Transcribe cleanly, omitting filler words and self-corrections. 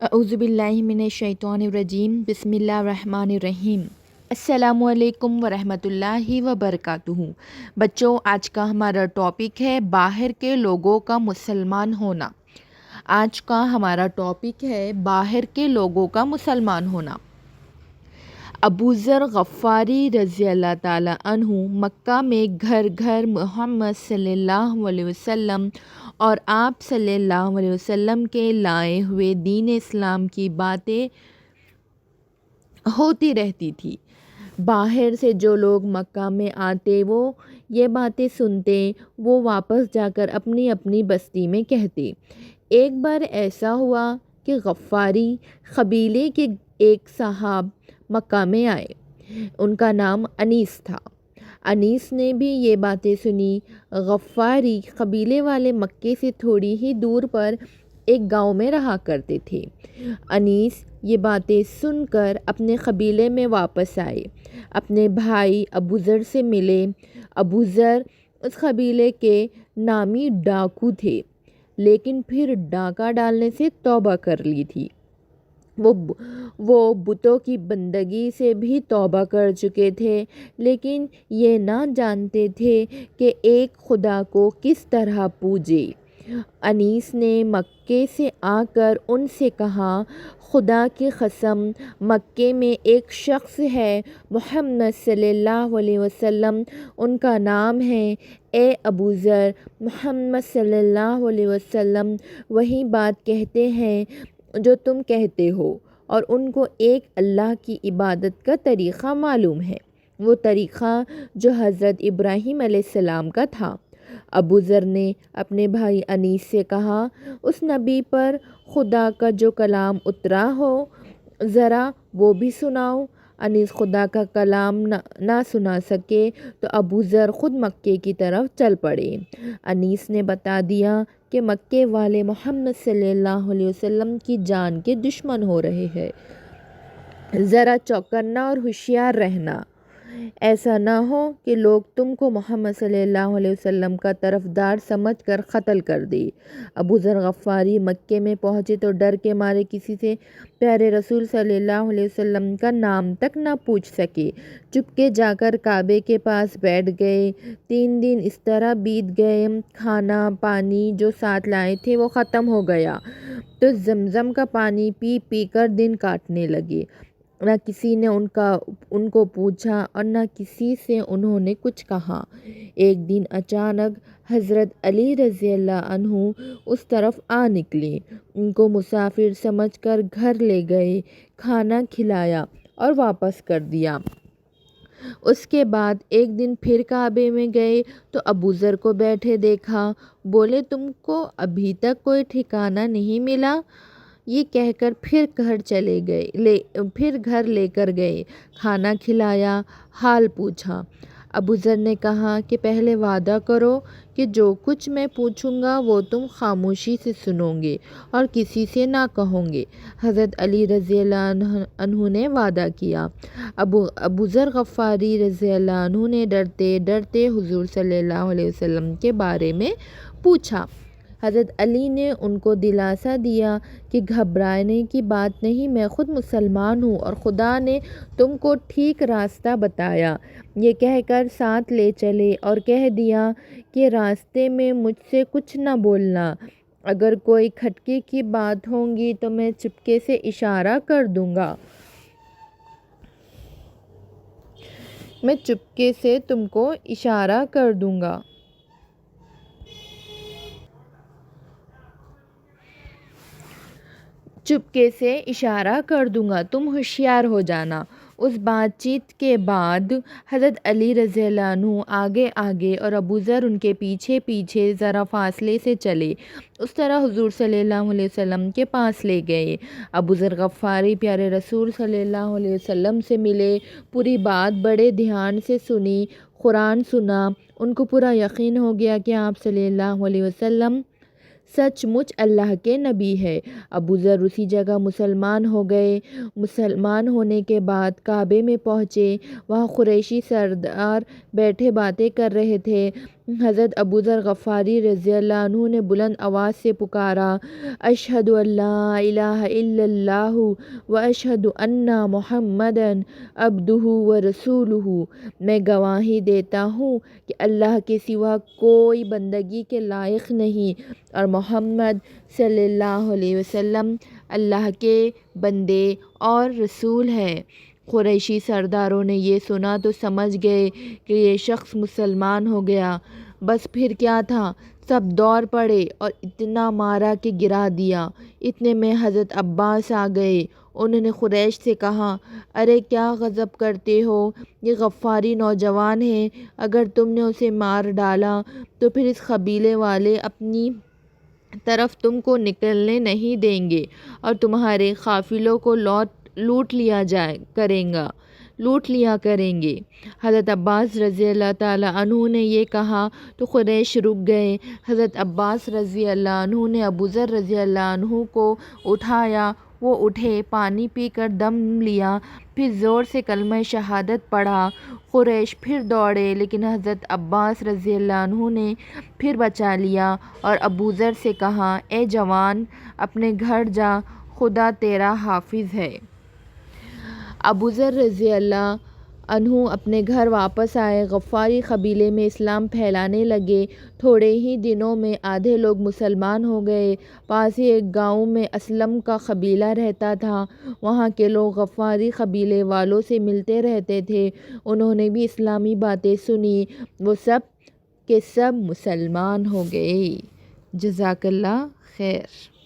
اعوذ باللہ من الشیطان الرجیم بسم اللہ الرحمن الرحیم۔ السلام علیکم ورحمۃ اللہ وبرکاتہ۔ بچوں، آج کا ہمارا ٹاپک ہے باہر کے لوگوں کا مسلمان ہونا۔ آج کا ہمارا ٹاپک ہے باہر کے لوگوں کا مسلمان ہونا۔ ابو ذر غفاری رضی اللہ تعالیٰ عنہ مکہ میں گھر گھر محمد صلی اللہ علیہ وسلم اور آپ صلی اللہ علیہ وسلم کے لائے ہوئے دین اسلام کی باتیں ہوتی رہتی تھی۔ باہر سے جو لوگ مکہ میں آتے وہ یہ باتیں سنتے، وہ واپس جا کر اپنی اپنی بستی میں کہتے۔ ایک بار ایسا ہوا کہ غفاری قبیلے کے ایک صاحب مکہ میں آئے۔ ان کا نام انیس تھا۔ انیس نے بھی یہ باتیں سنی۔ غفاری قبیلے والے مکے سے تھوڑی ہی دور پر ایک گاؤں میں رہا کرتے تھے۔ انیس یہ باتیں سن کر اپنے قبیلے میں واپس آئے، اپنے بھائی ابو ذر سے ملے۔ ابو ذر اس قبیلے کے نامی ڈاکو تھے، لیکن پھر ڈاکہ ڈالنے سے توبہ کر لی تھی۔ وہ بتوں کی بندگی سے بھی توبہ کر چکے تھے، لیکن یہ نہ جانتے تھے کہ ایک خدا کو کس طرح پوجے۔ انیس نے مکے سے آ کر ان سے کہا، خدا کی قسم، مکے میں ایک شخص ہے محمد صلی اللہ علیہ وسلم، ان کا نام ہے۔ اے ابو ذر، محمد صلی اللہ علیہ وسلم وہی بات کہتے ہیں جو تم کہتے ہو، اور ان کو ایک اللہ کی عبادت کا طریقہ معلوم ہے، وہ طریقہ جو حضرت ابراہیم علیہ السلام کا تھا۔ ابو ذر نے اپنے بھائی انیس سے کہا، اس نبی پر خدا کا جو کلام اترا ہو ذرا وہ بھی سناؤ۔ انیس خدا کا کلام نہ سنا سکے تو ابو ذر خود مکے کی طرف چل پڑے۔ انیس نے بتا دیا کہ مکے والے محمد صلی اللہ علیہ وسلم کی جان کے دشمن ہو رہے ہیں، ذرا چوکنا اور ہوشیار رہنا، ایسا نہ ہو کہ لوگ تم کو محمد صلی اللہ علیہ وسلم کا طرفدار سمجھ کر قتل کر دے۔ ابو ذر غفاری مکے میں پہنچے تو ڈر کے مارے کسی سے پیارے رسول صلی اللہ علیہ وسلم کا نام تک نہ پوچھ سکے۔ چپکے جا کر کعبے کے پاس بیٹھ گئے۔ 3 دن اس طرح بیت گئے۔ کھانا پانی جو ساتھ لائے تھے وہ ختم ہو گیا تو زمزم کا پانی پی پی کر دن کاٹنے لگے۔ نہ کسی نے ان کو پوچھا اور نہ کسی سے انہوں نے کچھ کہا۔ ایک دن اچانک حضرت علی رضی اللہ عنہ اس طرف آ نکلے۔ ان کو مسافر سمجھ کر گھر لے گئے، کھانا کھلایا اور واپس کر دیا۔ اس کے بعد ایک دن پھر کعبے میں گئے تو ابو ذر کو بیٹھے دیکھا۔ بولے، تم کو ابھی تک کوئی ٹھکانہ نہیں ملا؟ یہ کہہ کر پھر گھر لے کر گئے، کھانا کھلایا، حال پوچھا۔ ابو ذر نے کہا کہ پہلے وعدہ کرو کہ جو کچھ میں پوچھوں گا وہ تم خاموشی سے سنو گے اور کسی سے نہ کہو گے۔ حضرت علی رضی اللہ عنہ نے وعدہ کیا۔ ابو ذر غفاری رضی اللہ عنہ نے ڈرتے ڈرتے حضور صلی اللہ علیہ وسلم کے بارے میں پوچھا۔ حضرت علی نے ان کو دلاسا دیا کہ گھبرانے کی بات نہیں، میں خود مسلمان ہوں اور خدا نے تم کو ٹھیک راستہ بتایا۔ یہ کہہ کر ساتھ لے چلے اور کہہ دیا کہ راستے میں مجھ سے کچھ نہ بولنا، اگر کوئی کھٹکے کی بات ہوگی تو میں چپکے سے اشارہ کر دوں گا، میں چپکے سے تم کو اشارہ کر دوں گا۔ چپکے سے اشارہ کر دوں گا، تم ہوشیار ہو جانا۔ اس بات چیت کے بعد حضرت علی رضی اللہ عنہ آگے آگے اور ابو ذر ان کے پیچھے پیچھے ذرا فاصلے سے چلے۔ اس طرح حضور صلی اللہ علیہ وسلم کے پاس لے گئے۔ ابو ذر غفاری پیارے رسول صلی اللہ علیہ وسلم سے ملے، پوری بات بڑے دھیان سے سنی، قرآن سنا۔ ان کو پورا یقین ہو گیا کہ آپ صلی اللہ علیہ وسلم سچ مچ اللہ کے نبی ہے۔ ابو ذر اسی جگہ مسلمان ہو گئے۔ مسلمان ہونے کے بعد کعبے میں پہنچے، وہاں قریشی سردار بیٹھے باتیں کر رہے تھے۔ حضرت ابو ذر غفاری رضی اللہ عنہ نے بلند آواز سے پکارا، اشہد ان لا الہ الا اللہ و اشہد ان محمدًا عبدہ و رسولہ، میں گواہی دیتا ہوں کہ اللہ کے سوا کوئی بندگی کے لائق نہیں اور محمد صلی اللہ علیہ وسلم اللہ کے بندے اور رسول ہے۔ قریشی سرداروں نے یہ سنا تو سمجھ گئے کہ یہ شخص مسلمان ہو گیا۔ بس پھر کیا تھا، سب دوڑ پڑے اور اتنا مارا کہ گرا دیا۔ اتنے میں حضرت عباس آ گئے۔ انہوں نے قریش سے کہا، ارے کیا غضب کرتے ہو، یہ غفاری نوجوان ہے، اگر تم نے اسے مار ڈالا تو پھر اس قبیلے والے اپنی طرف تم کو نکلنے نہیں دیں گے اور تمہارے قافلوں کو لوٹ لیا کریں گے۔ حضرت عباس رضی اللہ تعالیٰ عنہ نے یہ کہا تو قریش رک گئے۔ حضرت عباس رضی اللہ عنہ نے ابو ذر رضی اللہ عنہ کو اٹھایا، وہ اٹھے، پانی پی کر دم لیا، پھر زور سے کلمہ شہادت پڑھا۔ قریش پھر دوڑے لیکن حضرت عباس رضی اللہ عنہ نے پھر بچا لیا اور ابو ذر سے کہا، اے جوان، اپنے گھر جا، خدا تیرا حافظ ہے۔ ابو ذر رضی اللہ عنہ اپنے گھر واپس آئے، غفاری قبیلے میں اسلام پھیلانے لگے۔ تھوڑے ہی دنوں میں آدھے لوگ مسلمان ہو گئے۔ پاس ہی ایک گاؤں میں اسلم کا قبیلہ رہتا تھا، وہاں کے لوگ غفاری قبیلے والوں سے ملتے رہتے تھے۔ انہوں نے بھی اسلامی باتیں سنی، وہ سب کے سب مسلمان ہو گئے۔ جزاک اللہ خیر۔